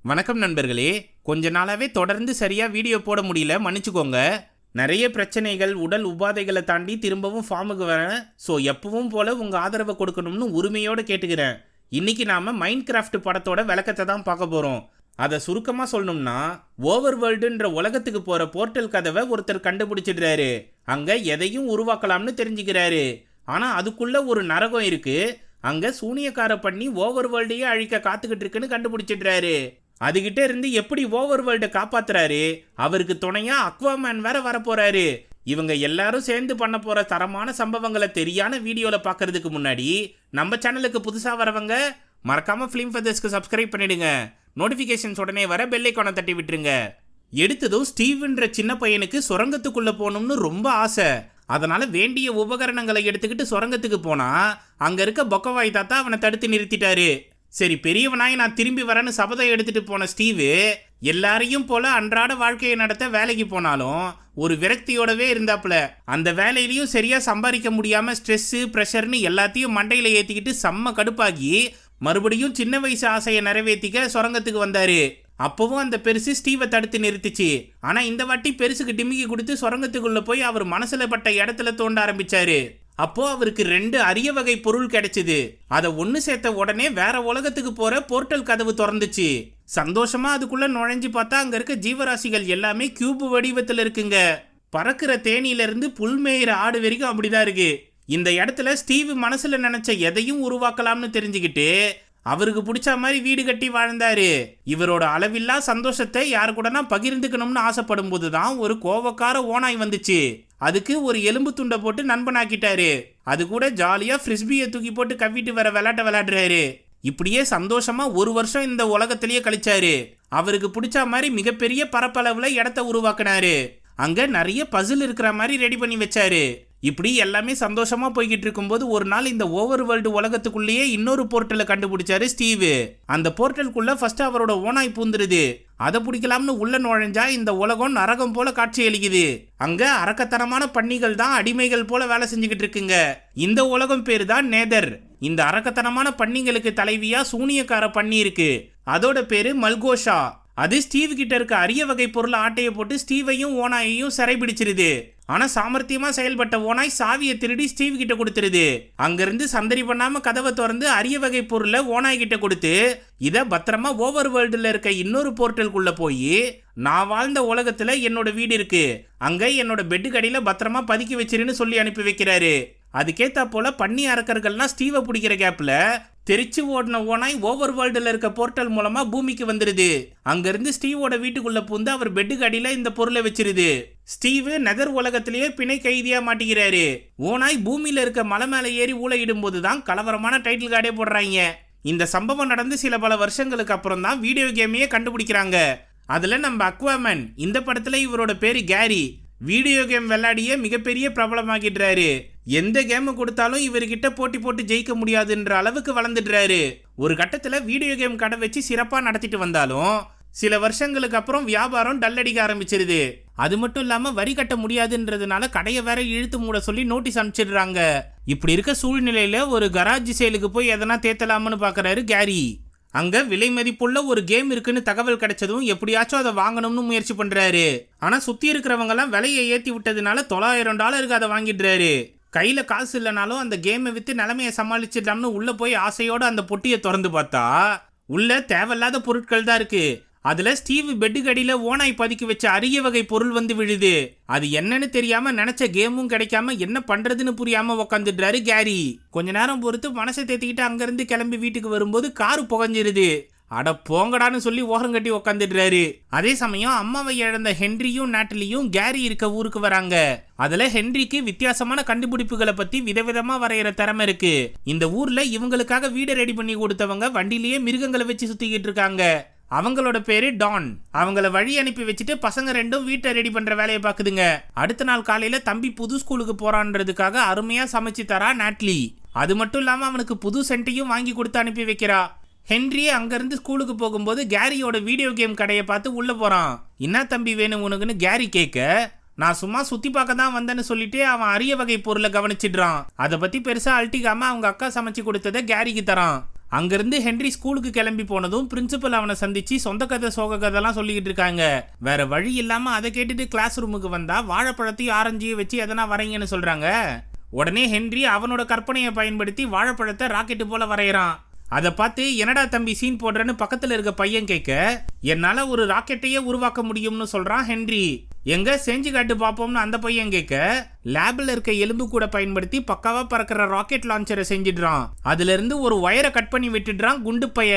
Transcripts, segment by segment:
வணக்கம் நண்பர்களே. கொஞ்ச நாளாவே தொடர்ந்து சரியா வீடியோ போட முடியல, மன்னிச்சுக்கோங்க. நிறைய பிரச்சனைகள், உடல் உபாதைகளை தாண்டி திரும்பவும் ஃபார்முக்கு வரேன். ஸோ எப்பவும் போல உங்கள் ஆதரவை கொடுக்கணும்னு உரிமையோடு கேட்டுக்கிறேன். இன்னைக்கு நாம மைண்ட் கிராஃப்ட் படத்தோட விளக்கத்தை தான் பார்க்க போகிறோம். அதை சுருக்கமாக சொல்லணும்னா, ஓவர் வேர்ல்டுன்ற உலகத்துக்கு போகிற போர்ட்டல் கதவை ஒருத்தர் கண்டுபிடிச்சிடுறாரு. அங்கே எதையும் உருவாக்கலாம்னு தெரிஞ்சுக்கிறாரு. ஆனால் அதுக்குள்ள ஒரு நரகம் இருக்கு. அங்கே சூனியக்கார பண்ணி ஓவர் வேர்ல்டையே அழிக்க காத்துக்கிட்டு இருக்குன்னு கண்டுபிடிச்சிடுறாரு. அதுகிட்ட இருந்து எப்படி ஓவர் வேர்ல்டை காப்பாத்துறாரு. அவருக்கு துணையா அக்வாமேன் வேற வரப்போறாரு. இவங்க எல்லாரும் சேர்ந்து பண்ண போற தரமான சம்பவங்களை தெரியான வீடியோல பாக்குறதுக்கு முன்னாடி நம்ம சேனலுக்கு புதுசா வரவங்க மறக்காம ஃபிலிம் ஃபெதர்ஸ்க்கு சப்ஸ்கிரைப் பண்ணிடுங்க. நோட்டிபிகேஷன்ஸ் உடனே வர பெல் ஐகானை தட்டி விட்டுருங்க. எடுத்ததும் ஸ்டீவ்ன்ற சின்ன பையனுக்கு சுரங்கத்துக்குள்ள போகணும்னு ரொம்ப ஆசை. அதனால வேண்டிய உபகரணங்களை எடுத்துக்கிட்டு சுரங்கத்துக்கு போனா அங்க இருக்க பொக்கவாய் தாத்தா அவனை தடுத்து நிறுத்திட்டாரு. சரி, பெரியவனாய் நான் திரும்பி வரேன்னு சபதம் எடுத்துட்டு போன ஸ்டீவு எல்லாரையும் போல அன்றாட வாழ்க்கையை நடத்த வேலைக்கு போனாலும் ஒரு விரக்தியோடவே இருந்தாப்புல. அந்த வேலையிலையும் சரியா சம்பாதிக்க முடியாம ஸ்ட்ரெஸ்ஸு ப்ரெஷர்னு எல்லாத்தையும் மண்டையில ஏற்றிக்கிட்டு செம்ம கடுப்பாகி மறுபடியும் சின்ன வயசு ஆசையை நிறைவேற்றிக்க சுரங்கத்துக்கு வந்தாரு. அப்பவும் அந்த பெருசு ஸ்டீவை தடுத்து நிறுத்திச்சு. ஆனா இந்த வாட்டி பெருசுக்கு டிமிக்கி கொடுத்து சுரங்கத்துக்குள்ள போய் அவர் மனசுல பட்ட இடத்துல தோண்ட ஆரம்பிச்சாரு. அப்போ அவருக்கு 2 அரிய வகை பொருள் கிடைச்சது. அதை ஒன்று சேர்த்த உடனே வேற உலகத்துக்கு போற போர்ட்டல் கதவு திறந்துச்சு. சந்தோஷமா அதுக்குள்ள நுழைஞ்சு பார்த்தா அங்க இருக்க ஜீவராசிகள் எல்லாமே கியூப் வடிவத்தில் இருக்குங்க. பறக்கிற தேனியில இருந்து புல்மேயிற ஆடு வரைக்கும் அப்படிதான் இருக்கு. இந்த இடத்துல ஸ்டீவ் மனசுல நினைச்ச எதையும் உருவாக்கலாம்னு தெரிஞ்சுக்கிட்டு அவருக்கு பிடிச்ச மாதிரி வீடு கட்டி வாழ்ந்தாரு. இவரோட அளவில்லா சந்தோஷத்தை யாரு கூடனா பகிர்ந்துக்கணும்னு ஆசைப்படும் போதுதான் ஒரு கோவக்கார ஓனாய் வந்துச்சு. அதுக்கு ஒரு எலும்பு துண்டை போட்டு நண்பனாக்கிட்டாரு. அது கூட ஜாலியா ஃப்ரிஸ்பியை தூக்கி போட்டு கவ்விட்டு வர விளையாட்ட விளையாடுறாரு. இப்படியே சந்தோஷமா 1 வருஷம் இந்த உலகத்திலேயே கழிச்சாரு. அவருக்கு பிடிச்ச மாதிரி மிகப்பெரிய பரப்பளவுல இடத்த உருவாக்குனாரு. அங்க நிறைய பசில் இருக்கிற மாதிரி ரெடி பண்ணி வச்சாரு. இப்படி எல்லாமே சந்தோஷமா போய்கிட்டு இருக்கும்போது ஒரு நாள் இந்த ஓவர் வேர்ல்டு உலகத்துக்குள்ளேயே இன்னொரு போர்ட்டலை கண்டுபிடிச்சாரு ஸ்டீவ். அந்த போர்ட்டலுக்குள்ள ஃபர்ஸ்ட் அவரோட ஓனாய் பூந்துருது. அதை பிடிக்கலாம்னு உள்ள நுழைஞ்சா இந்த உலகம் நரகம் போல காட்சி அளிக்குது. அங்க அரக்கத்தனமான பன்னிகள் தான் அடிமைகள் போல வேலை செஞ்சுக்கிட்டு இருக்குங்க. இந்த உலகம் பேரு தான் நேதர். இந்த அரக்கத்தனமான பன்னிங்களுக்கு தலைவியா சூனியக்கார பன்னி இருக்கு. அதோட பேரு மல்கோஷா. அது ஸ்டீவ் கிட்ட இருக்க அரிய வகை பொருள் ஆட்டையை போட்டு ஸ்டீவையும் ஓனாயையும் சிறை பிடிச்சிருது. ஆனா சாமர்த்தியமா செயல்பட்ட ஓனாய் சாவியை திருடி ஸ்டீவ் கிட்ட கொடுத்துருது. அங்கிருந்து சந்தடி பண்ணாம கதவை திறந்து அரிய வகை பொருளை ஓனாய் கிட்ட கொடுத்து இத பத்திரமா ஓவர் வேர்ல்டுல இருக்க இன்னொரு போர்ட்டலுக்குள்ள போய் நான் வாழ்ந்த உலகத்துல என்னோட வீடு இருக்கு, அங்க என்னோட பெட்டு கடியில பத்திரமா பதுக்கி வச்சிருன்னு சொல்லி அனுப்பி வைக்கிறாரு. அதுக்கேத்தா போல பன்னி அரக்கர்கள்லாம் ஸ்டீவை பிடிக்கிற கேப்ல தெரிச்சு ஓடின ஓனாய் ஓவர் வேர்ல்டுல இருக்க போர்ட்டல் மூலமா பூமிக்கு வந்துருது. அங்கிருந்து ஸ்டீவோட வீட்டுக்குள்ள பூந்து அவர் பெட்டு கடியில இந்த பொருளை வச்சிருது. ஸ்டீவ் நெதர் உலகத்திலேயே பிணை கைதியா மாட்டிக்கிறாரு. ஓனாய் பூமியில இருக்க மலை மேல ஏறி ஊழையிடும் போதுதான் கலவரமான டைட்டில் கார்டே போடுறாங்க. இந்த சம்பவம் நடந்து சில பல வருஷங்களுக்கு அப்புறம் தான் வீடியோ கேமையே கண்டுபிடிக்கிறாங்க. அதுல நம்ம அக்வாமேன், இந்த படத்துல இவரோட பேரு கேரி, வீடியோ கேம் விளையாடியே மிகப்பெரிய பிரபலமாகிடுறாரு. எந்த கேம் கொடுத்தாலும் இவர்கிட்ட போட்டி போட்டு ஜெயிக்க முடியாதுன்ற அளவுக்கு வளர்ந்துடுறாரு. ஒரு கட்டத்துல வீடியோ கேம் கடை வச்சு சிறப்பா நடத்திட்டு வந்தாலும் சில வருஷங்களுக்கு அப்புறம் வியாபாரம் டல்லடிக்க ஆரம்பிச்சிருது. அது மட்டும் இல்லாம வரி கட்ட முடியாதுன்றதுனால கடையை வேற இழுத்து மூட சொல்லி நோட்டீஸ் அனுப்பிச்சிடுறாங்க. இப்படி இருக்க சூழ்நிலையில ஒரு கராஜ் சேலுக்கு போய் எதனா தேத்தலாம்னு பாக்குறாரு கேரி. அங்க விலை மதிப்புள்ள ஒரு கேம் இருக்குன்னு தகவல் கிடைச்சதும் எப்படியாச்சும் அதை வாங்கணும்னு முயற்சி பண்றாரு. ஆனா சுத்தி இருக்கிறவங்க எல்லாம் விலையை ஏத்தி விட்டதுனால $900 அதை வாங்கிடுறாரு. கையில காசு இல்லைனாலும் அந்த கேமை வித்து நிலைமையை சமாளிச்சிடலாம்னு உள்ள போய் ஆசையோட அந்த பொட்டியை திறந்து பார்த்தா உள்ள தேவையில்லாத பொருட்கள் தான் இருக்கு. அதுல ஸ்டீவ் பெட்டு கடியில ஓனாய் பதுக்கி வச்ச அரிய வகை பொருள் வந்து விழுது. அது என்னன்னு தெரியாம நினைச்ச கேமும் கிடைக்காம என்ன பண்றதுன்னு புரியாம உக்காந்துடுறாரு கேரி. கொஞ்ச நேரம் பொறுத்து மனசை தேத்திக்கிட்டு அங்கிருந்து கிளம்பி வீட்டுக்கு வரும்போது காரு புகஞ்சிருது. அட போங்கடான்னு சொல்லி ஓரம் கட்டி உக்காந்துடுறாரு. அதே சமயம் அம்மாவை இழந்த ஹென்ரியும் நாட்டலியும் கேரி இருக்க ஊருக்கு வராங்க. அதுல ஹென்ரிக்கு வித்தியாசமான கண்டுபிடிப்புகளை பத்தி விதவிதமா வரைகிற திறமை இருக்கு. இந்த ஊர்ல இவங்களுக்காக வீடு ரெடி பண்ணி கொடுத்தவங்க வண்டிலேயே மிருகங்களை வச்சு சுத்திக்கிட்டு இருக்காங்க. அவங்களோட பேரு டான். அவங்கள வழி அனுப்பி வச்சுட்டு பசங்க ரெண்டும் வீட்டை ரெடி பண்ற வேலையை பாக்குதுங்க. அடுத்த நாள் காலையில தம்பி புது ஸ்கூலுக்கு போறான்றதுக்காக அருமையா சமைச்சு தரா நாட்லி. அது மட்டும் இல்லாம அவனுக்கு புது சென்ட்டையும் வாங்கி கொடுத்து அனுப்பி வைக்கிறா. ஹென்ரி அங்கிருந்து ஸ்கூலுக்கு போகும்போது கேரியோட வீடியோ கேம் கடையை பார்த்து உள்ள போறான். என்ன தம்பி வேணும் உனக்குன்னு கேரி கேட்க, நான் சும்மா சுத்தி பார்க்க தான் வந்தேன்னு சொல்லிட்டு அவன் அரிய வகை பொருளை கவனிச்சிடுறான். அதை பத்தி பெருசா அழட்டிக்காம அவங்க அக்கா சமைச்சு கொடுத்ததை கேரிக்கு தரான். அங்கிருந்து ஹென்றி ஸ்கூலுக்கு கிளம்பி போனதும் பிரின்சிபல் அவனை சந்திச்சு சொந்த கதை சோக கதைலாம் சொல்லிக்கிட்டு இருக்காங்க. வேற வழி இல்லாம அதை கேட்டுட்டு கிளாஸ் ரூமுக்கு வந்தா வாழைப்பழத்தையும் ஆரஞ்சியை வச்சு எதனா வரைங்கன்னு சொல்றாங்க. உடனே ஹென்றி அவனோட கற்பனையை பயன்படுத்தி வாழைப்பழத்தை ராக்கெட்டு போல வரைகிறான். அதை பார்த்து என்னடா தம்பி சீன் போடுறேன்னு பக்கத்துல இருக்க பையன் கேட்க, என்னால ஒரு ராக்கெட்டையே உருவாக்க முடியும்னு சொல்றான் ஹென்றி. எங்க செஞ்சு காட்டு பாப்போம்னு அந்த பையன் கேட்க, லேப்ல இருக்க எலும்பு கூட பயன்படுத்தி பக்காவா பறக்கிற ராக்கெட் லான்ச்சரை செஞ்சிடுறான். அதுல இருந்து ஒரு வயரை கட் பண்ணி விட்டுடுறான் குண்டு பைய.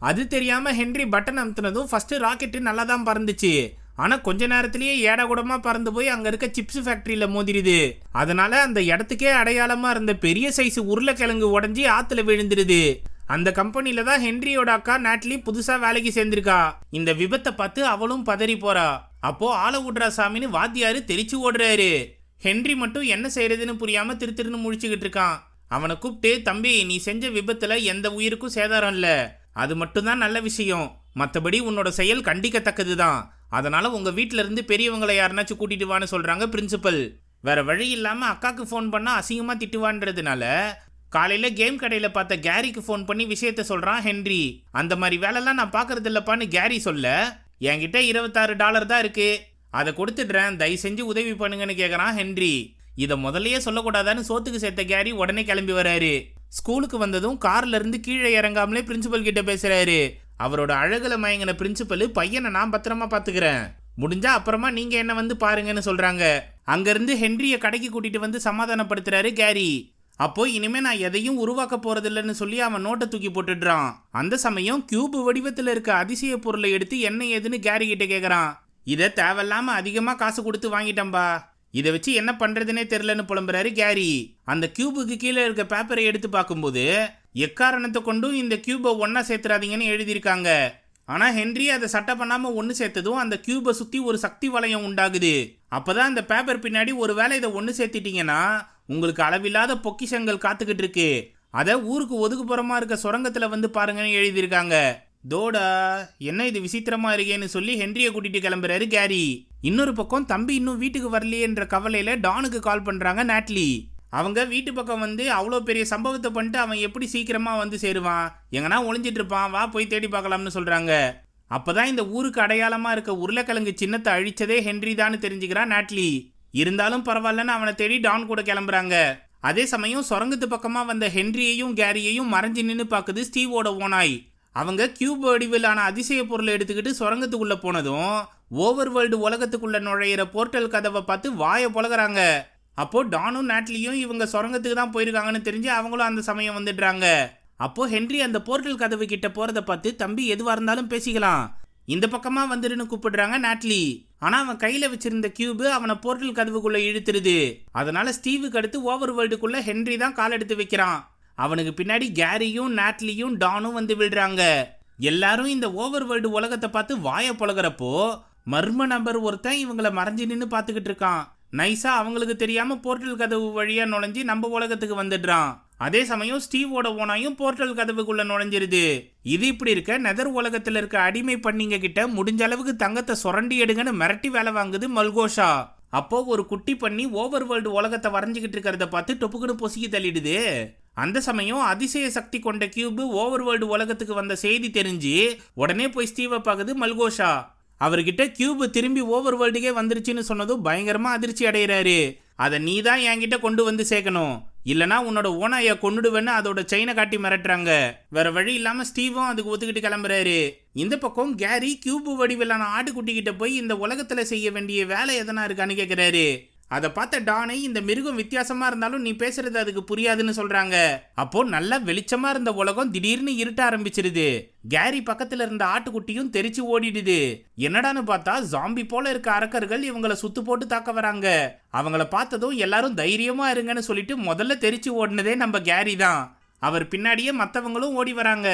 அது தெரியாம ஹென்றி பட்டன் அமுத்துனதும் ஃபர்ஸ்ட் ராக்கெட்டு நல்லா தான் பறந்துச்சு. ஆனா கொஞ்ச நேரத்திலேயே ஏடகுடமா பறந்து போய் அங்க இருக்க சிப்ஸ் ஃபேக்டரியில மோதிடுது. அதனால அந்த இடத்துக்கே அடையாளமா இருந்த பெரிய சைஸ் உருளைக்கிழங்கு உடஞ்சி ஆத்துல விழுந்துருது. அந்த கம்பெனில தான் ஹென்ரியோட அக்கா நாட்லி புதுசா வேலைக்கு சேர்ந்திருக்கா. இந்த விபத்தை பார்த்து அவளும் பதறி போறா. அப்போ ஆள விடுறா சாமின்னு வாத்தியாரு தெரிச்சு ஓடுறாரு. ஹென்றி மட்டும் என்ன செய்யறதுன்னு புரியாம திருன்னு முழிச்சுக்கிட்டு இருக்கான். அவனை கூப்பிட்டு, தம்பி நீ செஞ்ச விபத்துல எந்த உயிருக்கும் சேதாரம் இல்ல, அது மட்டும்தான் நல்ல விஷயம். மற்றபடி உன்னோட செயல் கண்டிக்கத்தக்கது தான். அதனால உங்க வீட்டுல இருந்து பெரியவங்களை யாருனாச்சும் கூட்டிட்டு வான்னு சொல்றாங்க பிரின்சிபல். வேற வழி இல்லாம அக்காக்கு ஃபோன் பண்ணா அசிங்கமா திட்டுவான்றதுனால காலையில கேம் கடையில பார்த்த கேரிக்கு ஃபோன் பண்ணி விஷயத்த சொல்றான் ஹென்றி. அந்த மாதிரி வேலைலாம் நான் பாக்குறது இல்லப்பான்னு கேரி சொல்ல, என்கிட்ட $26 தான் இருக்கு, அதை கொடுத்துடுறேன், தயவு செஞ்சு உதவி பண்ணுங்கன்னு கேட்கறான் ஹென்றி. இதை முதல்லயே சொல்லக்கூடாதான்னு சோத்துக்கு சேர்த்த கேரி உடனே கிளம்பி வராரு. ஸ்கூலுக்கு வந்ததும் கார்ல இருந்து கீழே இறங்காமலே பிரின்சிபல் கிட்ட பேசுறாரு. அவரோட அழகுல மயங்கின பிரின்சிபல், பையனை நான் பத்திரமா பாத்துக்கிறேன், முடிஞ்சா அப்புறமா நீங்க என்ன வந்து பாருங்கன்னு சொல்றாங்க. அங்கிருந்து ஹென்ரிய கடைக்கு கூட்டிட்டு வந்து சமாதானப்படுத்துறாரு கேரி. அப்போ இனிமே நான் எதையும் உருவாக்க போறதில்லைன்னு சொல்லி அவன் நோட்டை தூக்கி போட்டுடுறான். அந்த சமயம் கியூப் வடிவத்தில் இருக்க அதிசய பொருளை எடுத்து என்ன ஏதுன்னு கேரி கிட்ட கேட்கறான். இதை தேவையில்லாம அதிகமா காசு கொடுத்து வாங்கிட்டம்பா, இதை வச்சு என்ன பண்றதுனே தெரியலன்னு புலம்புறாரு கேரி. அந்த கியூபுக்கு கீழே இருக்க பேப்பரை எடுத்து பார்க்கும்போது எக்காரணத்தை கொண்டும் இந்த கியூபை ஒன்னா சேர்த்துறாதீங்கன்னு எழுதியிருக்காங்க. ஆனா ஹென்றி அதை சட்டை பண்ணாம ஒன்னு சேர்த்ததும் அந்த கியூபை சுத்தி ஒரு சக்தி வளையம் உண்டாகுது. அப்பதான் அந்த பேப்பர் பின்னாடி ஒருவேளை இதை ஒன்னு சேர்த்திட்டீங்கன்னா உங்களுக்கு அளவில்லாத பொக்கிஷங்கள் காத்துக்கிட்டு இருக்கு, அதை ஊருக்கு ஒதுக்குப்புறமா இருக்க சுரங்கத்துல வந்து பாருங்கன்னு எழுதியிருக்காங்க. தோடா என்ன இது விசித்திரமா இருக்கேன்னு சொல்லி ஹென்ரிய கூட்டிட்டு கிளம்புறாரு கேரி. இன்னொரு பக்கம் தம்பி இன்னும் வீட்டுக்கு வரலையேன்ற கவலையில டானுக்கு கால் பண்றாங்க நாட்லி. அவங்க வீட்டு பக்கம் வந்து அவ்வளோ பெரிய சம்பவத்தை பண்ணிட்டு அவன் எப்படி சீக்கிரமா வந்து சேருவான், எங்கன்னா ஒளிஞ்சிட்டு இருப்பான், வா போய் தேடி பார்க்கலாம்னு சொல்றாங்க. அப்பதான் இந்த ஊருக்கு அடையாளமா இருக்க உருளைக்கிழங்கு சின்னத்தை அழிச்சதே ஹென்றி தான் தெரிஞ்சுக்கிறான் நாட்லி. இருந்தாலும் பரவாயில்லன்னு அவனை தேடி டான் கூட கிளம்புறாங்க. அதே சமயம் சுரங்கத்து பக்கமா வந்த ஹென்ரியையும் கேரியையும் மறைஞ்சு நின்று பாக்குது ஸ்டீவோட ஓனாய். அவங்க கியூப் வடிவிலான அதிசய பொருளை எடுத்துக்கிட்டு சுரங்கத்துக்குள்ள போனதும் ஓவர் வேர்ல்டு உலகத்துக்குள்ள நுழையிற போர்ட்டல் கதவை பார்த்து வாயை பொழகிறாங்க. அப்போ டானும் நாட்லியும் இவங்க சுரங்கத்துக்கு தான் போயிருக்காங்கன்னு தெரிஞ்சு அவங்களும் அந்த சமயம் வந்துடுறாங்க. அப்போ ஹென்றி அந்த போர்ட்டல் கதவு கிட்ட போறதை பார்த்து, தம்பி எதுவா இருந்தாலும் பேசிக்கலாம், இந்த பக்கமா வந்துருன்னு கூப்பிடுறாங்க நாட்லி. ஆனா அவன் கையில வச்சிருந்த கியூபு அவனை போர்ட்டல் கதவுக்குள்ள இழுத்துருது. அதனால ஸ்டீவுக்கு அடுத்து ஓவர் வேர்ல்டுக்குள்ள ஹென்றி தான் கால் எடுத்து வைக்கிறான். அவனுக்கு பின்னாடி கேரியும் நாட்லியும் டானும் வந்து விடுறாங்க. எல்லாரும் இந்த ஓவர் வேர்ல்டு உலகத்தை பார்த்து வாயை பொழகிறப்போ மர்ம நபர் ஒருத்தன் இவங்களை மறைஞ்சு நின்று பார்த்துக்கிட்டு இருக்கான். நைஸா அவங்களுக்கு தெரியாம போர்ட்டல் கதவு வழியா நுழைஞ்சு நம்ம உலகத்துக்கு வந்துடுறான். அதே சமயம் ஸ்டீவோட ஓனாயும் போர்ட்டல் கதவுக்குள்ள நுழைஞ்சிருது. இது இப்படி இருக்க நெதர் உலகத்துல இருக்க அடிமை பண்ணிங்க கிட்ட முடிஞ்ச அளவுக்கு தங்கத்தை சுரண்டி எடுங்கன்னு மிரட்டி வேலை வாங்குது மல்கோஷா. அப்போ ஒரு குட்டி பண்ணி ஓவர் வேர்ல்டு உலகத்தை வரைஞ்சிக்கிட்டு இருக்கிறத பார்த்து டொப்புக்குன்னு பொசுக்கி தள்ளிடுது. அந்த சமயம் அதிசய சக்தி கொண்ட கியூபு ஓவர் வேர்ல்டு உலகத்துக்கு வந்த செய்தி தெரிஞ்சு உடனே போய் ஸ்டீவை பார்க்குது மல்கோஷா. அவர்கிட்ட கியூபு திரும்பி ஓவர் வேர்ல்டுக்கே வந்துருச்சுன்னு சொன்னதும் பயங்கரமா அதிர்ச்சி அடைகிறாரு. அதை நீ தான் என்கிட்ட கொண்டு வந்து சேர்க்கணும், இல்லனா உன்னோட ஓனாய கொன்னுடுவேன்னு அதோட செயினை காட்டி மிரட்டுறாங்க. வேற வழி இல்லாம ஸ்டீவும் அதுக்கு ஒத்துக்கிட்டு கிளம்புறாரு. இந்த பக்கம் கேரி கியூபு வடிவிலான ஆட்டுக்குட்டி கிட்ட போய் இந்த உலகத்துல செய்ய வேண்டிய வேலை எதனா இருக்கான்னு கேட்கிறாரு. அதை பார்த்த டானை, இந்த மிருகம் வித்தியாசமா இருந்தாலும் நீ பேசுறது அதுக்கு புரியாதுன்னு சொல்றாங்க. அப்போ நல்லா வெளிச்சமா இருந்த உலகம் திடீர்னு இருட்ட ஆரம்பிச்சிருது. கேரி பக்கத்துல இருந்த ஆட்டுக்குட்டியும் தெரிச்சு ஓடிடுது. என்னடான்னு பார்த்தா ஜாம்பி போல இருக்க அரக்கர்கள் இவங்களை சுத்து போட்டு தாக்க வராங்க. அவங்கள பார்த்ததும் எல்லாரும் தைரியமா இருங்கன்னு சொல்லிட்டு முதல்ல தெரிச்சு ஓடினதே நம்ம கேரி தான். அவர் பின்னாடியே மற்றவங்களும் ஓடி வராங்க.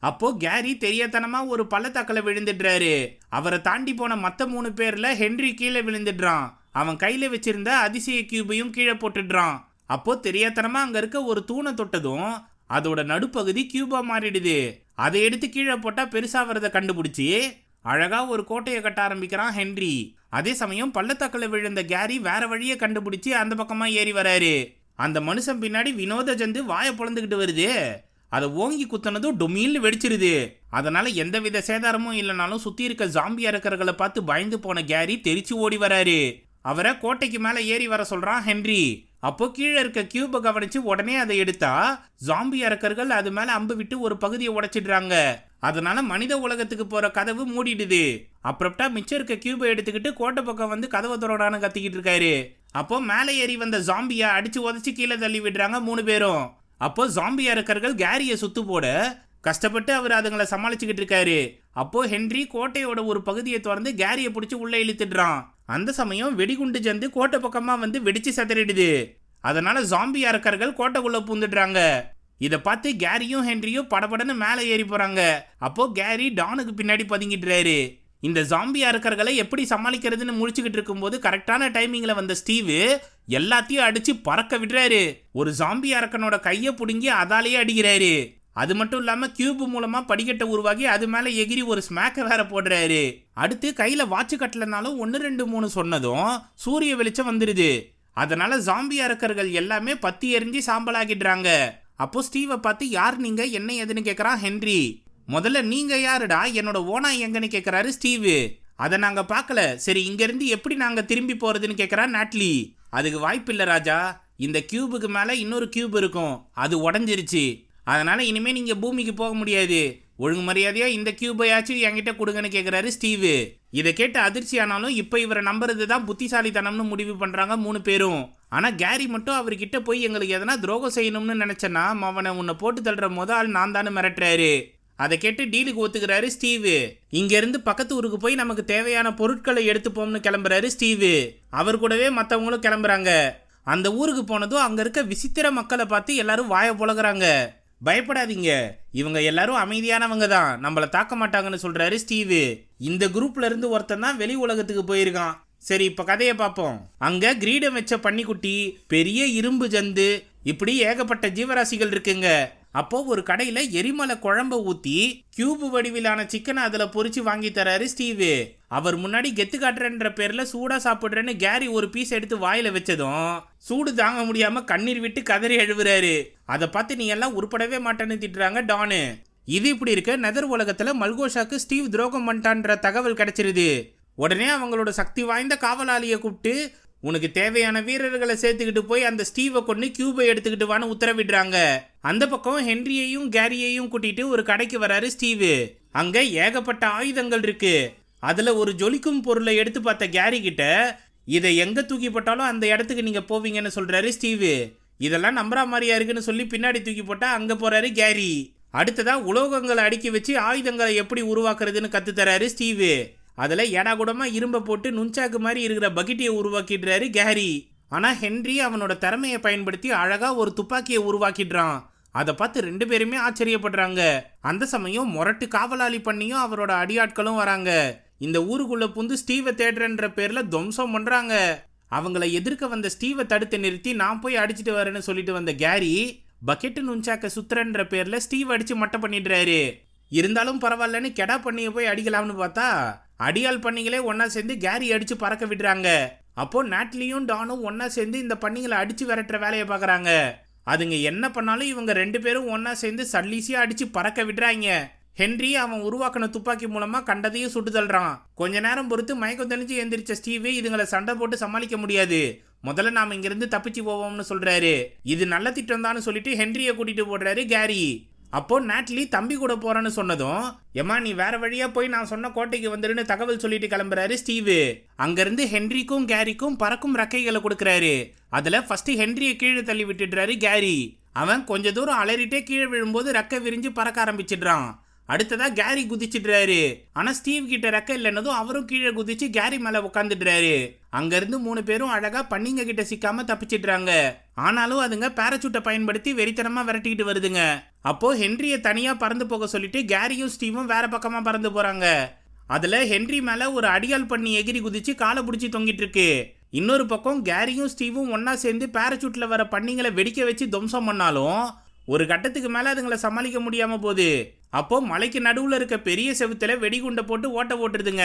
அப்போ கேரி தெரியாதனமா ஒரு பள்ளத்தாக்கல விழுந்துடுறாரு. அவரை தாண்டி போன மற்ற 3 பேர்ல ஹென்றி கீழே விழுந்துடுறான். அவன் கையில வச்சிருந்த அதிசய கியூபையும் கீழே போட்டுடுறான். அப்போ தெரியாதனமா அங்க இருக்க ஒரு தூணை தொட்டதும் அதோட நடுப்பகுதி கியூபா மாறிடுது. அதை எடுத்து கீழே போட்டா பெருசா வரதை கண்டுபிடிச்சி அழகா ஒரு கோட்டையை கட்ட ஆரம்பிக்கிறான் ஹென்றி. அதே சமயம் பள்ளத்தாக்கல விழுந்த கேரி வேற வழியை கண்டுபிடிச்சி அந்த பக்கமா ஏறி வராரு. அந்த மனுஷன் பின்னாடி வினோத ஜந்து வாயை பொழந்துக்கிட்டு வருது. அதை ஓங்கி குத்துனதும் டொமீல்னு வெடிச்சிருது. அதனால எந்தவித சேதாரமும் இல்லைனாலும் சுத்தி இருக்க ஜாம்பி அரக்கர்களை பார்த்து பயந்து போன கேரி தெரிச்சு ஓடி வராரு. அவரை கோட்டைக்கு மேல ஏறி வர சொல்றான் ஹென்றி. அப்போ கீழே இருக்க கியூபை கவனிச்சு உடனே அதை எடுத்தா ஜாம்பி அரக்கர்கள் அது மேல அம்பு விட்டு ஒரு பகுதியை உடைச்சிடுறாங்க. அதனால மனித உலகத்துக்கு போற கதவு மூடிடுது. அப்புறம்டா மிச்சம் இருக்க கியூபை எடுத்துக்கிட்டு கோட்டை பக்கம் வந்து கதவை திறடான்னு கத்திக்கிட்டு இருக்காரு. அப்போ மேலே ஏறி வந்த ஜாம்பியா அடிச்சு உதச்சி கீழே தள்ளி விடுறாங்க 3 பேரும். அப்போ ஜாம்பி அரக்கர்கள் கேரிய சுத்து போட கஷ்டப்பட்டு அவர் அதுங்களை சமாளிச்சுக்கிட்டு இருக்காரு. அப்போ ஹென்றி கோட்டையோட ஒரு பகுதியை திறந்து கேரியை பிடிச்சி உள்ள இழுத்துடுறான். அந்த சமயம் வெடிகுண்டு ஜந்து கோட்டை பக்கமா வந்து வெடிச்சு சதறிடுது. அதனால ஜாம்பி அரக்கர்கள் கோட்டைக்குள்ள பூந்துடுறாங்க. இதை பார்த்து கேரியும் ஹென்ரியும் படபடன்னு மேலே ஏறி போறாங்க. அப்போ கேரி டானுக்கு பின்னாடி பதுங்கிட்டுறாரு. இந்த ஜாம்பி அரக்கர்களை எப்படி சமாளிக்கிறதுன்னு முடிச்சுக்கிட்டு இருக்கும்போது கரெக்டான டைமிங்ல வந்த ஸ்டீவ் எல்லாத்தையும் அடிச்சு பறக்க விடுறாரு. ஒரு ஜாம்பி அரக்கனோட கையை பிடுங்கி அதாலேயே அடிக்கிறாரு. அது மட்டும் இல்லாம கியூப் மூலமா படிக்கட்டை உருவாகி அது மேல எகிரி ஒரு ஸ்மாக்க வேற போடுறாரு. அடுத்து கையில வாட்ச் கட்டலனாலும் 1 2 3 சொன்னதும் சூரிய வெளிச்சம் வந்துருது. அதனால ஜாம்பி அரக்கர்கள் எல்லாமே பத்தி எரிஞ்சு சாம்பலாகிடுறாங்க. அப்போ ஸ்டீவை பார்த்து யார் நீங்க என்ன எதுன்னு கேட்கறான் ஹென்றி. முதல்ல நீங்க யாருடா என்னோட ஓனா எங்கன்னு கேட்கறாரு ஸ்டீவ். அதை நாங்க பார்க்கல, சரி இங்க இருந்து எப்படி நாங்க திரும்பி போறதுன்னு கேட்கறா நாட்லி. அதுக்கு வாய்ப்பு இல்லை ராஜா, இந்த கியூபுக்கு மேல இன்னொரு கியூப் இருக்கும், அது உடஞ்சிருச்சு. அதனால இனிமே நீங்க பூமிக்கு போக முடியாது. ஒழுங்கு மரியாதையா இந்த கியூபையாச்சும் என்கிட்ட கொடுங்கன்னு கேட்கிறாரு ஸ்டீவ். இதை கேட்டு அதிர்ச்சி ஆனாலும் இப்ப இவரை நம்புறது தான் புத்திசாலித்தனம்னு முடிவு பண்றாங்க 3 பேரும். ஆனா கேரி மட்டும் அவர்கிட்ட போய் எங்களுக்கு எதனா துரோகம் செய்யணும்னு நினைச்சனா அவனை உன்னை போட்டு தள்ளுற முதல் நான் தானே மிரட்டுறாரு. அதை கேட்டு டீலுக்கு ஒத்துக்கிறாரு ஸ்டீவ். இங்க இருந்து பக்கத்து ஊருக்கு போய் நமக்கு தேவையான பொருட்களை எடுத்துப்போம்னு கிளம்புறாரு ஸ்டீவ். அவர் கூடவே மற்றவங்களும் கிளம்புறாங்க. அந்த ஊருக்கு போனதும் அங்க இருக்க விசித்திர மக்களை பார்த்து எல்லாரும் வாய புலகுறாங்க. பயப்படாதீங்க, இவங்க எல்லாரும் அமைதியானவங்க தான், நம்மளை தாக்க மாட்டாங்கன்னு சொல்றாரு ஸ்டீவ். இந்த குரூப்ல இருந்து ஒருத்தன் தான் வெளி உலகத்துக்கு போயிருக்கான். சரி இப்ப கதையை பார்ப்போம். அங்க கிரீடம் வச்ச பன்னிக்குட்டி, பெரிய இரும்பு ஜந்து, இப்படி ஏகப்பட்ட ஜீவராசிகள் இருக்குங்க. அப்போ ஒரு கடையில எரிமலை குழம்ப ஊத்தி கியூப் வடிவிலான சிக்கனை அதுல பொறிச்சு வாங்கி தராரு ஸ்டீவ். அவர் முன்னாடி கெத்து காட்டுறன்ற பேர்ல சூடா சாப்பிடுறேன்னு கேரி ஒரு பீஸ் எடுத்து வாயில வச்சதும் சூடு தாங்க முடியாம கண்ணீர் விட்டு கதறி எழுவுறாரு. அதை பார்த்து நீ எல்லாம் உருப்படவே மாட்டேன்னு திட்டுறாங்க டானு. இது இப்படி இருக்க நெதர் உலகத்துல மல்கோஷாக்கு ஸ்டீவ் துரோகம் பண்ணிட்டான்ற தகவல் கிடைச்சிருது. உடனே அவங்களோட சக்தி வாய்ந்த காவலாளியை கூப்பிட்டு உனக்கு தேவையான வீரர்களை சேர்த்துக்கிட்டு போய் அந்த ஸ்டீவை கொண்டு கியூபை எடுத்துக்கிட்டு வான்னு உத்தரவிடுறாங்க. அந்த பக்கம் ஹென்ரியையும் கேரியையும் கூட்டிட்டு ஒரு கடைக்கு வராரு ஸ்டீவ். அங்க ஏகப்பட்ட ஆயுதங்கள் இருக்கு. அதுல ஒரு ஜொலிக்கும் பொருளை எடுத்து பார்த்த கேரி கிட்ட இதை எங்க தூக்கி போட்டாலும் அந்த இடத்துக்கு நீங்க போவீங்கன்னு சொல்றாரு ஸ்டீவ். இதெல்லாம் நம்புற மாதிரியா இருக்குன்னு சொல்லி பின்னாடி தூக்கி போட்டா அங்க போறாரு கேரி. அடுத்ததா உலோகங்களை அடுக்கி வச்சு ஆயுதங்களை எப்படி உருவாக்குறதுன்னு கத்து தராரு ஸ்டீவ். அதுல ஏடாகுடமா இரும்பை போட்டு நுஞ்சாக்கு மாதிரி இருக்கிற பக்கெட்டியை உருவாக்கிடுறாரு கேரி. ஆனா ஹென்றி அவனோட திறமையை பயன்படுத்தி அழகா ஒரு துப்பாக்கியை உருவாக்கிடுறான். அதை பார்த்து 2 பேருமே ஆச்சரியப்படுறாங்க. அந்த சமயம் முரட்டு காவலாளி பண்ணியும் அவரோட அடியாட்களும் வராங்க. இந்த ஊருக்குள்ள புந்து ஸ்டீவை தேடுறன்ற பேர்ல துவம்சம் பண்றாங்க. அவங்கள எதிர்க்க வந்த ஸ்டீவை தடுத்து நிறுத்தி நான் போய் அடிச்சுட்டு வரேன்னு சொல்லிட்டு வந்த கேரி பக்கெட்டு நுஞ்சாக்க சுத்துறன்ற பேர்ல ஸ்டீவ் அடிச்சு மட்டை பண்ணிடுறாரு. இருந்தாலும் பரவாயில்லன்னு கெடா பண்ணியை போய் அடிக்கலாம்னு பார்த்தா அடியால் பண்ணிகளே ஒன்னா சேர்ந்து கேரி அடிச்சு பறக்க விடுறாங்க. அப்போ நாட்லியும் டானும் ஒன்னா சேர்ந்து இந்த பண்ணிகளை அடிச்சு விரட்டுற வேலையை பார்க்கறாங்க. அதுங்க என்ன பண்ணாலும் இவங்க 2 பேரும் ஒன்னா சேர்ந்து சல்லீசியா அடிச்சு பறக்க விடுறாங்க. ஹென்றி அவன் உருவாக்கின துப்பாக்கி மூலமா கண்டதையும் சுட்டு தள்ளுறான். கொஞ்ச நேரம் பொறுத்து மயக்கம் தெளிஞ்சு எந்திரிச்ச ஸ்டீவ் இதுங்களை சண்டை போட்டு சமாளிக்க முடியாது, முதல்ல நாம இங்கிருந்து தப்பிச்சு போவோம்னு சொல்றாரு. இது நல்ல திட்டம் தான் சொல்லிட்டு ஹென்ரியை கூட்டிட்டு போடுறாரு கேரி. அப்போ நாட்லி தம்பி கூட போறேன்னு சொன்னதும் ஏமா நீ வேற வழியா போய் நான் சொன்ன கோட்டைக்கு வந்துருன்னு தகவல் சொல்லிட்டு கிளம்புறாரு ஸ்டீவ். அங்கிருந்து ஹென்ரிக்கும் கேரிக்கும் பறக்கும் ரெக்கைகளை கொடுக்கறாரு. அதுல ஃபர்ஸ்ட் ஹென்ரியை கீழே தள்ளி விட்டுடுறாரு கேரி. அவன் கொஞ்ச தூரம் அலறிட்டே கீழே விழும்போது ரெக்கை விரிஞ்சு பறக்க ஆரம்பிச்சிடுறான். அடுத்ததா கேரி குதிச்சிடுறாரு. ஆனா ஸ்டீவ் கிட்ட ரெக்க இல்லைன்னதும் அவரும் கீழே குதிச்சு கேரி மேல உட்காந்துடுறாரு. அங்க இருந்து 3 பேரும் அழகா பண்ணிங்க கிட்ட சிக்காம தப்பிச்சிடுறாங்க. ஆனாலும் அதுங்க பேராசூட்டை பயன்படுத்தி வெறித்தனமா விரட்டிக்கிட்டு வருதுங்க. அப்போ ஹென்ரிய தனியா பறந்து போக சொல்லிட்டு கேரியும் ஸ்டீவும் வேற பக்கமா பறந்து போறாங்க. அதுல ஹென்றி மேல ஒரு அடியால் பண்ணி எகிரி குதிச்சு காலை பிடிச்சி தொங்கிட்டு இருக்கு. இன்னொரு பக்கம் கேரியும் ஸ்டீவும் ஒன்னா சேர்ந்து பேராசூட்ல வர பண்ணிங்களை வெடிக்க வச்சு துவம்சம் பண்ணாலும் ஒரு கட்டத்துக்கு மேல அதுங்களை சமாளிக்க முடியாம போகுது. அப்போ மலைக்கு நடுவுல இருக்க பெரிய செவுத்துல வெடிகுண்டை போட்டு ஓட்ட போட்டுருதுங்க.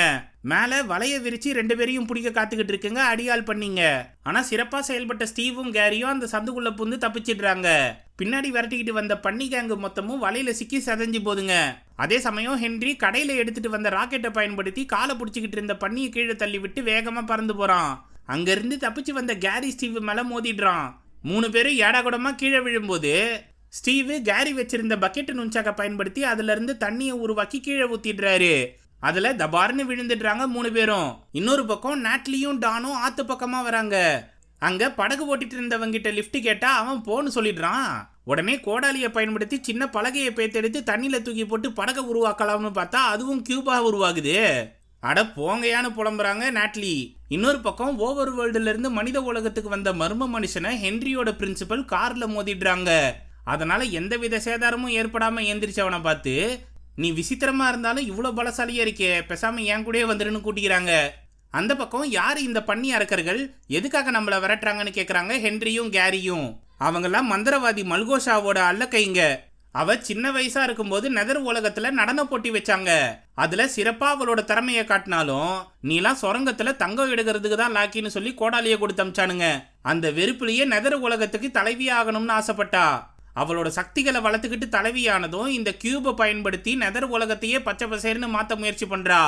மேல வலைய விரிச்சு 2 பேரையும் பிடிக்க காத்துக்கிட்டு இருக்குங்க அடியாள் பண்ணீங்க. ஆனா சிறப்பா செயல்பட்ட ஸ்டீவும் கேரியும் அந்த சந்துக்குள்ள புந்து தப்பிச்சிடுறாங்க. பின்னாடி விரட்டிக்கிட்டு வந்த பன்னி கேங்கு மொத்தமும் வலையில சிக்கி சதஞ்சு போதுங்க. அதே சமயம் ஹென்றி கடையில எடுத்துட்டு வந்த ராக்கெட்டை பயன்படுத்தி காலை பிடிச்சிக்கிட்டு இருந்த பன்னியை கீழே தள்ளி விட்டு வேகமா பறந்து போறான். அங்கிருந்து தப்பிச்சு வந்த கேரி ஸ்டீவ் மேல மோதிடுறான். 3 பேரும் ஏடாகுடமா கீழே விழும்போது ஸ்டீவ் கேரி வச்சிருந்த பக்கெட் நுஞ்சாக்க பயன்படுத்தி அதுல இருந்து தண்ணியை உருவாக்கி கீழே ஊத்திடுறாரு. அதுல தபார்னு விழுந்துடுறாங்க 3 பேரும். இன்னொரு பக்கம் நாட்லியும் டானும் ஆத்து பக்கமா வராங்க. அங்க படகு ஓட்டிட்டு இருந்தவங்கிட்ட லிஃப்ட் கேட்டா அவன் போன்னு சொல்லிடுறான். உடனே கோடாலியை பயன்படுத்தி சின்ன பலகையை பேத்தெடுத்து தண்ணியில தூக்கி போட்டு படகை உருவாக்கலாம்னு பார்த்தா அதுவும் கியூபா உருவாகுது. அட போங்கையான்னு புலம்புறாங்க நாட்லி. இன்னொரு பக்கம் ஓவர் வேர்ல்டுல இருந்து மனித உலகத்துக்கு வந்த மர்ம மனுஷனை ஹென்ரியோட பிரின்சிபல் கார்ல மோதிடுறாங்க. அதனால எந்தவித சேதாரமும் ஏற்படாம எந்திரிச்சவனை பார்த்து, நீ விசித்திரமா இருந்தாலும் இவ்வளவு பலசாலியா இருக்கே, பேசாம என் கூடயே வந்துருன்னு கூட்டிக்கிறாங்க. அந்த பக்கம் யாரு இந்த பன்னி அரக்கர்கள், எதுக்காக நம்மள விரட்டுறாங்கன்னு கேக்குறாங்க ஹென்ரியும் கேரியும். அவங்கெல்லாம் மந்திரவாதி மல்கோஷாவோட அல்லக்கைங்க. அவ சின்ன வயசா இருக்கும்போது நெதர் உலகத்துல நடன போட்டி வச்சாங்க. அதுல சிறப்பா அவளோட திறமைய காட்டினாலும் நீலாம் சொரங்கத்துல தங்கம் எடுக்கிறதுக்கு தான் லாக்கின்னு சொல்லி கோடாலியை கொடுத்து அமிச்சானுங்க. அந்த வெறுப்புலயே நெதர் உலகத்துக்கு தலைவி ஆகணும்னு ஆசைப்பட்டா. அவளோட சக்திகளை வளர்த்துக்கிட்டு தலைவியானதும் இந்த கியூபை பயன்படுத்தி நெதர் உலகத்தையே பச்சை பசேர்னு மாற்ற முயற்சி பண்றா.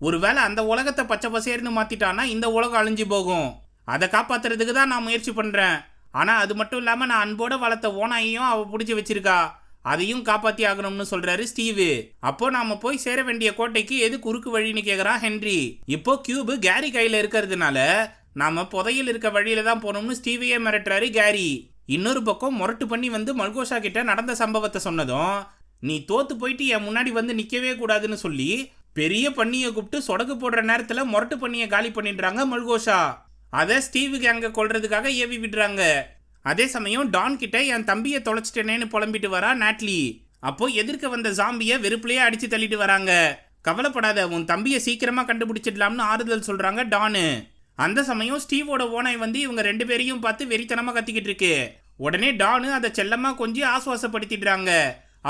ஒருவேளை அந்த உலகத்தை பச்சை பசேர்னு மாத்திட்டானா இந்த உலகம் அழிஞ்சு போகும். அதை காப்பாத்துறதுக்கு தான் நான் முயற்சி பண்றேன். ஆனா அது மட்டும் இல்லாம நான் அன்போட வளர்த்த ஓனாயையும் அவ பிடிச்சி வச்சிருக்கா, அதையும் காப்பாத்தி ஆகணும்னு சொல்றாரு ஸ்டீவ். அப்போ நாம போய் சேர வேண்டிய கோட்டைக்கு எது குறுக்கு வழின்னு கேக்குறான் ஹென்றி. இப்போ கியூபு கேரி கையில இருக்கிறதுனால நாம புதையில் இருக்க வழியில தான் போகணும்னு ஸ்டீவையே மிரட்டுறாரு கேரி. இன்னொரு பக்கம் முரட்டு பண்ணி வந்து மல்கோஷா கிட்ட நடந்த சம்பவத்தை சொன்னதும், நீ தோத்து போயிட்டு என் முன்னாடி வந்து நிக்கவே கூடாதுன்னு சொல்லி பெரிய பண்ணியை கூப்பிட்டு சொடக்கு போடுற நேரத்துல முரட்டு பண்ணியை காலி பண்ணிடுறாங்க மல்கோஷா. அதை ஸ்டீவ் கேங்க கொல்றதுக்காக ஏவி விடுறாங்க. அதே சமயம் டான் கிட்ட என் தம்பியை தொலைச்சிட்டேனேன்னு புலம்பிட்டு வரா நாட்லி. அப்போ எதிர்க்க வந்த ஜாம்பியை வெறுப்புலயே அடிச்சு தள்ளிட்டு வராங்க. கவலைப்படாத, உன் தம்பியை சீக்கிரமா கண்டுபிடிச்சிடலாம்னு ஆறுதல் சொல்றாங்க டானு. அந்த சமயம் ஸ்டீவோட ஓனாய் வந்து இவங்க 2 பேரையும் பார்த்து வெறித்தனமா கத்திக்கிட்டு இருக்கு. உடனே டானு அதை செல்லமா கொஞ்சம் ஆசுவாசப்படுத்திடுறாங்க.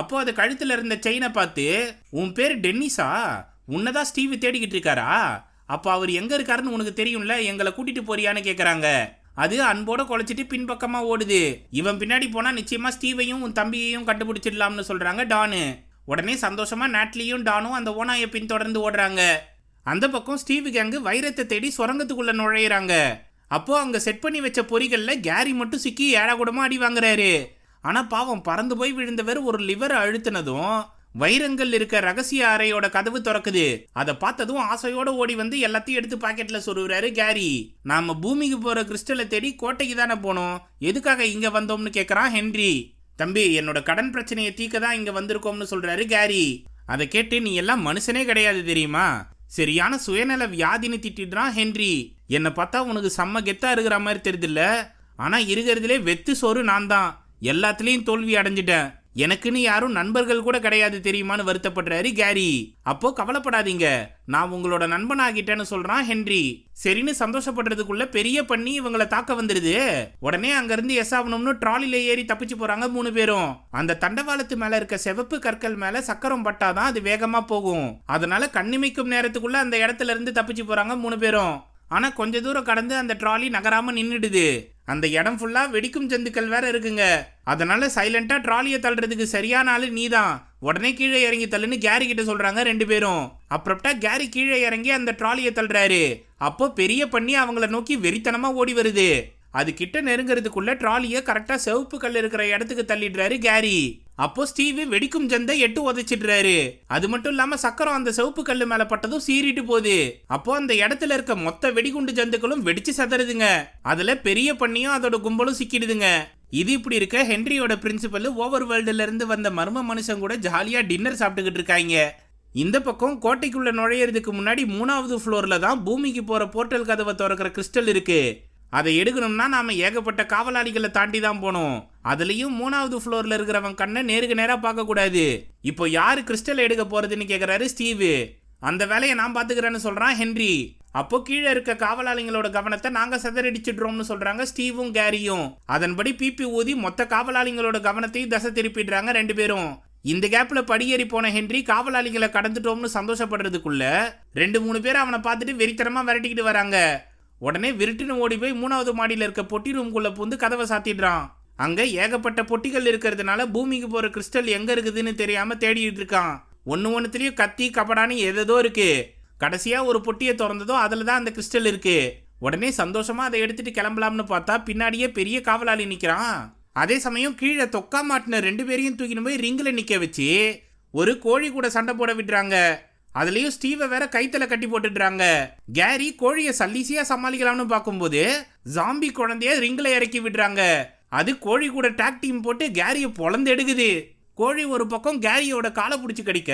அப்போ அது கழுத்துல இருந்த செயினை பார்த்து, உன் பேர் டென்னிஸா, உன்னதான் ஸ்டீவ் தேடிக்கிட்டு இருக்காரா, அப்போ அவர் எங்க இருக்காருன்னு உனக்கு தெரியும்ல, எங்களை கூட்டிட்டு போறியான்னு கேக்குறாங்க. அது அன்போட குலைச்சிட்டு பின்பக்கமா ஓடுது. இவன் பின்னாடி போனா நிச்சயமா ஸ்டீவையும் உன் தம்பியையும் கண்டுபிடிச்சிடலாம்னு சொல்றாங்க டானு. உடனே சந்தோஷமா நாட்லியும் டானும் அந்த ஓனாயை பின்தொடர்ந்து ஓடுறாங்க. அந்த பக்கம் ஸ்டீவ் கேங்கு வைரத்தை தேடி சுரங்கத்துக்குள்ள நுழையிறாங்க. அப்போ அங்க செட் பண்ணி வச்ச பொறிகள்ல கேரி மட்டும் சிக்கி ஏடாகூடமா அடி வாங்குறாரு. ஆனா பாவம் பறந்து போய் விழுந்தவர் ஒரு லிவரை அழுத்தினதும் வைரங்கள் இருக்க ரகசிய அறையோட கதவு திறக்குது. அதை பார்த்ததும் ஆசையோட ஓடி வந்து எல்லாத்தையும் எடுத்து பாக்கெட்ல சொருகிறாரு கேரி. நாம பூமிக்கு போற கிறிஸ்டலை தேடி கோட்டைக்கு தானே போனோம், எதுக்காக இங்க வந்தோம்னு கேக்குறான் ஹென்றி. தம்பி, என்னோட கடன் பிரச்சனையை தீக்க தான் இங்க வந்திருக்கோம்னு சொல்றாரு கேரி. அதை கேட்டு நீ எல்லாம் மனுஷனே கிடையாது தெரியுமா, சரியான சுயநல வியாதின்னு திட்டிடுறான் ஹென்றி. என்னை பார்த்தா உனக்கு செம்ம கெத்தா இருக்கிற மாதிரி தெரியுதுல்ல, ஆனா இருக்கிறதுலே வெத்து சோறு நான் தான், எல்லாத்துலயும் தோல்வி அடைஞ்சிட்டேன், எனக்குன்னு யாரும் நண்பர்கள் கூட கிடையாது தெரியுமான்னு வருத்தப்படுறாரு கேரி. அப்போ கவலைப்படாதீங்க, நான் உங்களோட நண்பன் ஆகிட்டேன்னு சொல்றான் ஹென்றி. சரின்னு சந்தோஷப்படுறதுக்குள்ள பெரிய பண்ணி இவங்களை தாக்க வந்துருது. உடனே அங்கிருந்து எஸ் ஆகணும்னு ட்ராலில ஏறி தப்பிச்சு போறாங்க 3 பேரும். அந்த தண்டவாளத்து மேல இருக்க சிவப்பு கற்கள் மேல சக்கரம் பட்டாதான் அது வேகமா போகும். அதனால கண்ணிமைக்கும் நேரத்துக்குள்ள அந்த இடத்துல இருந்து தப்பிச்சு போறாங்க 3 பேரும். ஆனா கொஞ்ச தூரம் கடந்து அந்த ட்ராலி நகராம நின்னுடுது. அந்த இடம் ஃபுல்லா வெடிக்கும் ஜந்துக்கள் வேற இருக்குங்க. அதனால சைலண்டா ட்ராலியை தள்ளுறதுக்கு சரியான ஆளு நீதான், உடனே கீழே இறங்கி தள்ளுன்னு கேரி கிட்ட சொல்றாங்க 2 பேரும். அப்புறம்டா கேரி கீழே இறங்கி அந்த ட்ராலியை தள்ளுறாரு. அப்போ பெரிய பண்ணி அவங்கள நோக்கி வெறித்தனமா ஓடி வருது. அது கிட்ட நெருங்கிறதுக்குள்ள ட்ராலியை கரெக்டா சிவப்பு கல் இருக்கிற இடத்துக்கு தள்ளிடுறாரு கேரி. அப்போ ஸ்டீவ் வெடிக்கும் ஜந்தை 8 உதைச்சிடுறாரு. அது மட்டும் இல்லாம சக்கரம் அந்த சிவப்பு கல்லு மேல பட்டதும் சீறிட்டு போகுது. அப்போ அந்த இடத்துல இருக்க மொத்த வெடிகுண்டு ஜந்துக்களும் வெடிச்சு சதறுதுங்க. அதுல பெரிய பண்ணியும் அதோட கும்பலும் சிக்கிடுதுங்க. இது இப்படி இருக்க ஹென்ரியோட பிரின்சிபல் ஓவர் வேர்ல்டுல இருந்து வந்த மர்ம மனுஷன் கூட ஜாலியா டின்னர் சாப்பிட்டுக்கிட்டு இருக்காங்க. இந்த பக்கம் கோட்டைக்குள்ள நுழையிறதுக்கு முன்னாடி 3வது ஃப்ளோர்ல தான் பூமிக்கு போற போர்ட்டல் கதவை திறக்கிற கிறிஸ்டல் இருக்கு. அதை எடுக்கணும்னா நாம ஏகப்பட்ட காவலாளிகளை தாண்டி தான் போனோம். அதுலயும் 3வது ஃப்ளோர்ல இருக்கிறவன் கண்ணை நேருக்கு நேரா பார்க்க கூடாது. இப்போ யாரு கிறிஸ்டல் எடுக்க போறதுன்னு கேக்குறாரு ஸ்டீவ். அந்த வேலையை நான் பாத்துக்கிறேன்னு சொல்றான் ஹென்றி. அப்போ கீழே இருக்க காவலாளிகளோட கவனத்தை நாங்க சிதறடிச்சிடுறோம்னு சொல்றாங்க ஸ்டீவும் கேரியும். அதன்படி பிபி ஊதி மொத்த காவலாளிகளோட கவனத்தையும் தசை திருப்பிடுறாங்க ரெண்டு பேரும். இந்த கேப்ல படியேறி போன ஹென்றி காவலாளிகளை கடந்துட்டோம்னு சந்தோஷப்படுறதுக்குள்ள 2-3 பேர் அவனை பார்த்துட்டு வெறித்தனமா விரட்டிக்கிட்டு வராங்க. உடனே விருட்டுன்னு ஓடி போய் 3வது மாடியில இருக்க பொட்டி ரூம்குள்ள பூந்து கதவை சாத்திடுறான். அங்க ஏகப்பட்ட பொட்டிகள் இருக்கிறதுனால பூமிக்கு போற கிறிஸ்டல் எங்க இருக்குதுன்னு தெரியாம தேடிட்டு இருக்கான். ஒன்னுலயும் கத்தி கபடான்னு எதோ இருக்கு. கடைசியா ஒரு பொட்டியை திறந்ததோ அதுலதான் அந்த கிறிஸ்டல் இருக்கு. உடனே சந்தோஷமா அதை எடுத்துட்டு கிளம்பலாம்னு பார்த்தா பின்னாடியே பெரிய காவலாளி நிக்கிறான். அதே சமயம் கீழே தொக்கா மாட்டின 2 பேரையும் தூக்கின்னு போய் ரிங்கில் நிக்க வச்சு ஒரு கோழி கூட சண்டை போட விடுறாங்க. அதுலயும் ஸ்டீவை வேற கைத்தல கட்டி போட்டுடுறாங்க. கேரி கோழியை சல்லீசியா சமாளிக்கலாம்னு பார்க்கும்போது ஜாம்பி குழந்தைய ரிங்கில் இறக்கி விடுறாங்க. அது கோழி கூட டாக் டீம் போட்டு கேரியை பொழந்து எடுக்குது. கோழி ஒரு பக்கம் கேரியோட காலை பிடிச்சி கடிக்க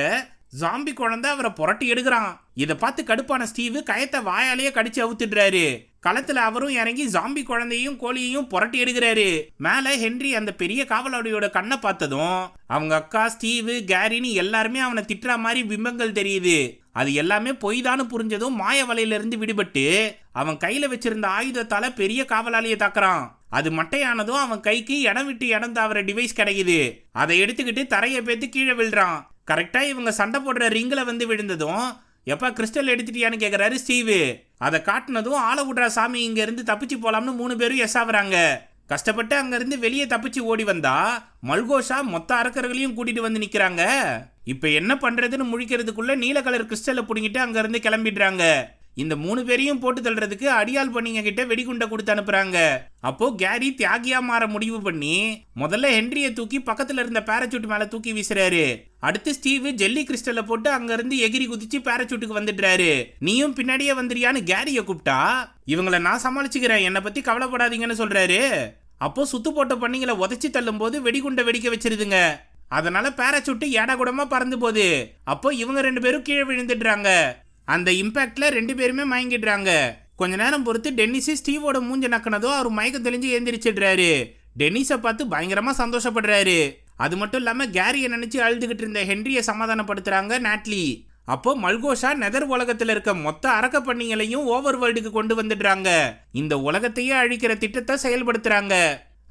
ஜாம்பி குழந்தை அவரை புரட்டி எடுக்கிறான். இதை பார்த்து கடுப்பான ஸ்டீவ் கயத்தை வாயாலேயே கடிச்சு அவுத்துடுறாரு. களத்துல அவரும் இறங்கி ஜாம்பி குழந்தையும் கோழியையும் புரட்டி எடுக்கிறாரு. மேல ஹென்றி அந்த பெரிய காவலாளியோட கண்ணை பார்த்ததும் அவங்க அக்கா ஸ்டீவ் கேரின்னு எல்லாருமே அவனை திட்டுற மாதிரி பிம்பங்கள் தெரியுது. அது எல்லாமே பொய் தான்னு புரிஞ்சதும் மாய வலையில இருந்து விடுபட்டு அவன் கையில வச்சிருந்த ஆயுதத்தால பெரிய காவலாளியை தாக்குறான். அது மட்டையானதும் அவன் கைக்கு இடம் விட்டு இடம் தாவற டிவைஸ் கிடைக்குது. அதை எடுத்துக்கிட்டு தரையை பேத்து கீழே விழுறான். கரெக்டா இவங்க சண்டை போடுற ரிங்கில வந்து விழுந்ததும் எப்ப கிறிஸ்டல் எடுத்துட்டியான்னு கேக்குறாரு ஸ்டீவ். அதை காட்டினதும் ஆள விடுறா சாமி, இங்க இருந்து தப்பிச்சு போலாம்னு 3 பேரும் எஸ் ஆகுறாங்க. கஷ்டப்பட்டு அங்க இருந்து வெளியே தப்பிச்சு ஓடி வந்தா மல்கோஷா மொத்த அரக்கர்களையும் கூட்டிட்டு வந்து நிக்கிறாங்க. இப்ப என்ன பண்றதுன்னு முழிக்கிறதுக்குள்ள நீல கலர் கிறிஸ்டலை புடிங்கிட்டு அங்க இருந்து கிளம்பிடுறாங்க. இந்த 3 பேரையும் போட்டு தள்ளுறதுக்கு அடியால் பண்ணிங்க கிட்ட வெடிகுண்டை கொடுத்து அனுப்புறாங்க. அப்போ கேரி தியாகியா மாற முடிவு பண்ணி முதல்ல ஹென்ரியை தூக்கி பக்கத்துல இருந்த பேராசூட் மேல தூக்கி வீசுறாரு. அடுத்து ஸ்டீவ் ஜெல்லி கிறிஸ்டலை போட்டு அங்க இருந்து எகிரி குதிச்சு பேராசூட்டுக்கு வந்துடுறாரு. நீயும் பின்னாடியே வந்துறியான்னு கேரிய கூப்பிட்டா இவங்களை நான் சமாளிச்சுக்கிறேன், என்னை பத்தி கவலைப்படாதீங்கன்னு சொல்றாரு. அப்போ சுத்து போட்ட பண்ணிங்களை உதச்சி தள்ளும் போது வெடிகுண்டை வெடிக்க வச்சிருதுங்க. அதனால பேராசூட் ஏடா கூடமா பறந்து போகுது. அப்போ இவங்க 2 பேரும் கீழே விழுந்துடுறாங்க. அந்த இம்பாக்ட்ல 2 பேருமே மயங்கிடுறாங்க. கொஞ்ச நேரம் பொறுத்து டென்னிஸ் ஸ்டீவோட மூஞ்ச நக்கினதோ அவர் மயக்கம் தெளிஞ்சு எழுந்திரிச்சிடுறாரு. டென்னிஸை பார்த்து பயங்கரமா சந்தோஷப்படுறாரு. அது மட்டும் இல்லாம கேரியை நினைச்சு அழுதுகிட்டு இருந்த ஹென்ரியை சமாதானப்படுத்துறாங்க நாட்லி. அப்போ மல்கோஷா நெதர் உலகத்துல இருக்க மொத்த அரக்க பண்ணிங்களையும் ஓவர் வேர்ல்டுக்கு கொண்டு வந்துடுறாங்க. இந்த உலகத்தையே அழிக்கிற திட்டத்தை செயல்படுத்துறாங்க.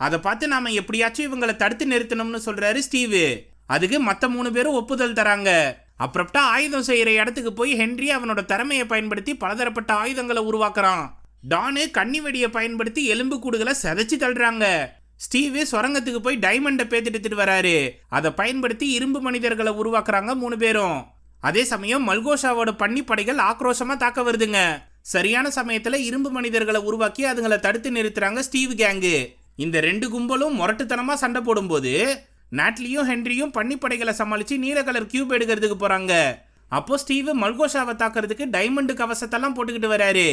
அதை பார்த்து நாம எப்படியாச்சும் இவங்களை தடுத்து நிறுத்தணும்னு சொல்றாரு ஸ்டீவ். அதுக்கு மத்த 3 பேரும் ஒப்புதல் தராங்க. அப்புறம்டா ஆயுதம் செய்யற இடத்துக்கு போய் ஹென்றி அவனோட திறமையை பயன்படுத்தி பலதரப்பட்ட ஆயுதங்களை உருவாக்குறான். டானு கன்னி வெடியை பயன்படுத்தி எலும்பு கூடுகளை செதைச்சு தள்ளுறாங்க. ஸ்டீவ் சுரங்கத்துக்கு போய் டைமண்டை பேத்திட்டு வராரு. அதை பயன்படுத்தி இரும்பு மனிதர்களை உருவாக்குறாங்க 3 பேரும். அதே சமயம் மல்கோஷாவோட பன்னிப்படைகள் ஆக்ரோஷமா தாக்க வருதுங்க. சரியான சமயத்துல இரும்பு மனிதர்களை உருவாக்கி அதுங்களை தடுத்து நிறுத்துறாங்க ஸ்டீவ் கேங்கு. இந்த 2 கும்பலும் முரட்டுத்தனமா சண்டை போடும்போது நாட்லியும் ஹென்ரியும் பன்னிப்படைகளை சமாளிச்சு நீல கலர் கியூப் எடுக்கிறதுக்கு போறாங்க. அப்போ ஸ்டீவ் மல்கோஷாவை தாக்குறதுக்கு டைமண்ட் கவசத்தெல்லாம் போட்டுக்கிட்டு வராரு.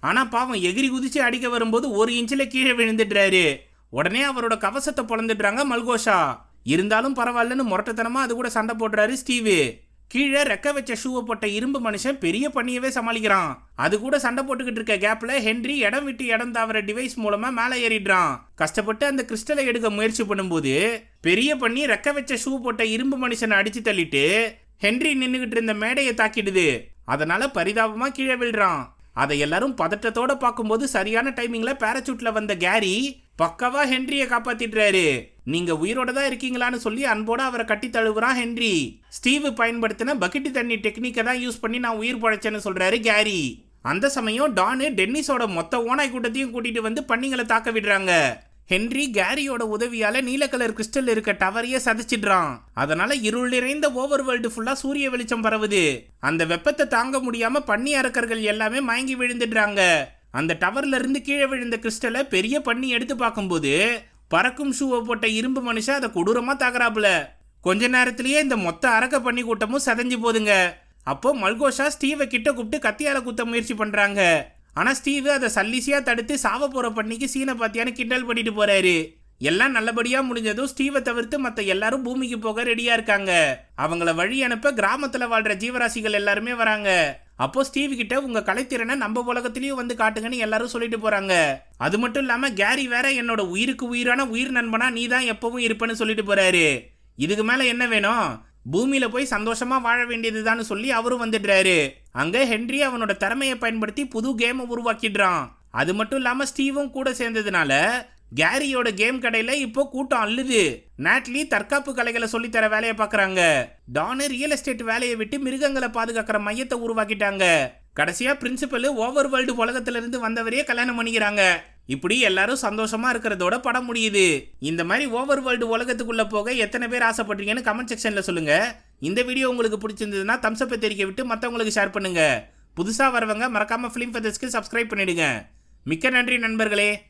ஆனா பாவம் எகிரி குதிச்சு அடிக்க வரும்போது 1 இன்ச்சில் கீழே விழுந்துடுறாரு. உடனே அவரோட கவசத்தை பொழந்துடுறாங்க மல்கோஷா. இருந்தாலும் பரவாயில்லன்னு முரட்டுத்தனமா அது கூட சண்டை போடுறாரு ஸ்டீவ். கீழே ரெக்க வச்ச ஷூவை போட்ட இரும்பு மனுஷன் பெரிய பண்ணியவே சமாளிக்கிறான். அது கூட சண்டை போட்டுக்கிட்டு இருக்க கேப்ல ஹென்றி இடம் விட்டு இடம் தாவற டிவைஸ் மூலமா மேலே ஏறிடுறான். கஷ்டப்பட்டு அந்த கிறிஸ்டலை எடுக்க முயற்சி பண்ணும்போது பெரிய பண்ணி ரெக்க வச்ச ஷூ போட்ட இரும்பு மனுஷனை அடிச்சு தள்ளிட்டு ஹென்றி நின்னுகிட்டு இருந்த மேடையை தாக்கிடுது. அதனால பரிதாபமா கீழே விழுறான். அதை எல்லாரும் பதட்டத்தோட பார்க்கும்போது சரியான டைமிங்ல பேராசூட்ல வந்த கேரி பக்கவா ஹென்ரியை காப்பாத்திடுறாரு. நீங்க உயிரோட தான் இருக்கீங்களான்னு சொல்லி அன்போட அவரை கட்டி தழுவுறான் ஹென்றி. ஸ்டீவ் பயன்படுத்தின பக்கெட்டு தண்ணி டெக்னிக்கை தான் யூஸ் பண்ணி நான் உயிர் பழைச்சேன்னு சொல்றாரு கேரி. அந்த சமயம் டானு டென்னிஸோட மொத்த ஓனாய் கூட்டத்தையும் கூட்டிட்டு வந்து பண்ணிங்களை தாக்க விடுறாங்க. ஹென்றி கேரியோட உதவியால நீல கலர் கிறிஸ்டல் இருக்க டவரையே சதைச்சிடுறான். அதனால இருள் நிறைந்த ஓவர் வேர்ல்டு ஃபுல்லா சூரிய வெளிச்சம் பரவுது. அந்த வெப்பத்தை தாங்க முடியாம பன்னி அரக்கர்கள் எல்லாமே மயங்கி விழுந்துடுறாங்க. அந்த டவர்ல இருந்து கீழே விழுந்த கிறிஸ்டலை பெரிய பண்ணி எடுத்து பார்க்கும்போது பறக்கும் ஷூவை போட்ட இரும்பு மனுஷன் அதை கொடூரமா தாக்குறாப்புல. கொஞ்ச நேரத்திலேயே இந்த மொத்த அரக்க பண்ணி கூட்டமும் செதஞ்சு போதுங்க. அப்போ மல்கோஷா ஸ்டீவை கிட்ட கூப்பிட்டு கத்தியால குத்த முயற்சி பண்றாங்க. ஆனா ஸ்டீவ் அதை சல்லீசியா தடுத்து சாவ போற பண்ணிக்கு சீனை பாத்தியான்னு கிண்டல் பண்ணிட்டு போறாரு. எல்லாம் நல்லபடியா முடிஞ்சதும் ஸ்டீவை தவிர்த்து மத்த எல்லாரும் பூமிக்கு போக ரெடியா இருக்காங்க. அவங்கள வழி அனுப்ப கிராமத்துல வாழ்ற ஜீவராசிகள் எல்லாருமே வராங்க. அப்போ ஸ்டீவ் கிட்ட உங்க கலைத்திறனை நம்ம உலகத்திலயும் வந்து காட்டுங்கன்னு எல்லாரும் சொல்லிட்டு போறாங்க. அது மட்டும் இல்லாம கேரி வேற என்னோட உயிருக்கு உயிரான உயிர் நண்பனா நீ தான் எப்பவும் இருப்பேன்னு சொல்லிட்டு போறாரு. இதுக்கு மேல என்ன வேணும்? பூமியில போய் சந்தோஷமா வாழ வேண்டியதுதான்னு சொல்லி அவரும் வந்துடுறாரு. அங்க ஹென்றி அவனோட திறமையை பயன்படுத்தி புது கேமை உருவாக்கிடுறான். அது மட்டும் இல்லாம ஸ்டீவும் கூட சேர்ந்ததுனால கேரியோட கேம் கடையில இப்போ கூட்டம் அள்ளுது. நாட்லி தற்காப்பு கலைகளை சொல்லித்தர வேலையை பாக்குறாங்க. டானு ரியல் எஸ்டேட் வேலையை விட்டு மிருகங்களை பாதுகாக்கிற மையத்தை உருவாக்கிட்டாங்க. கடைசியா பிரின்சிபல் ஓவர் வேர்ல்டு உலகத்துல இருந்து வந்தவரையே கல்யாணம் பண்ணிக்கிறாங்க. இப்படி எல்லாரும் சந்தோஷமா இருக்கிறதோட படம் முடியுது. இந்த மாதிரி ஓவர் வேர்ல்டு உலகத்துக்குள்ள போக எத்தனை பேர் ஆசைப்படுறீங்கன்னு கமெண்ட் செக்ஷன்ல சொல்லுங்க. இந்த வீடியோ உங்களுக்கு பிடிச்சிருந்ததுன்னா தம்ஸ் அப் தெரிவிக்க விட்டு மற்றவங்களுக்கு ஷேர் பண்ணுங்க. புதுசா வரவங்க மறக்காம ஃபிலிம் ஃபெதர்ஸ்க்கு சப்ஸ்கிரைப் பண்ணிடுங்க. மிக்க நன்றி நண்பர்களே.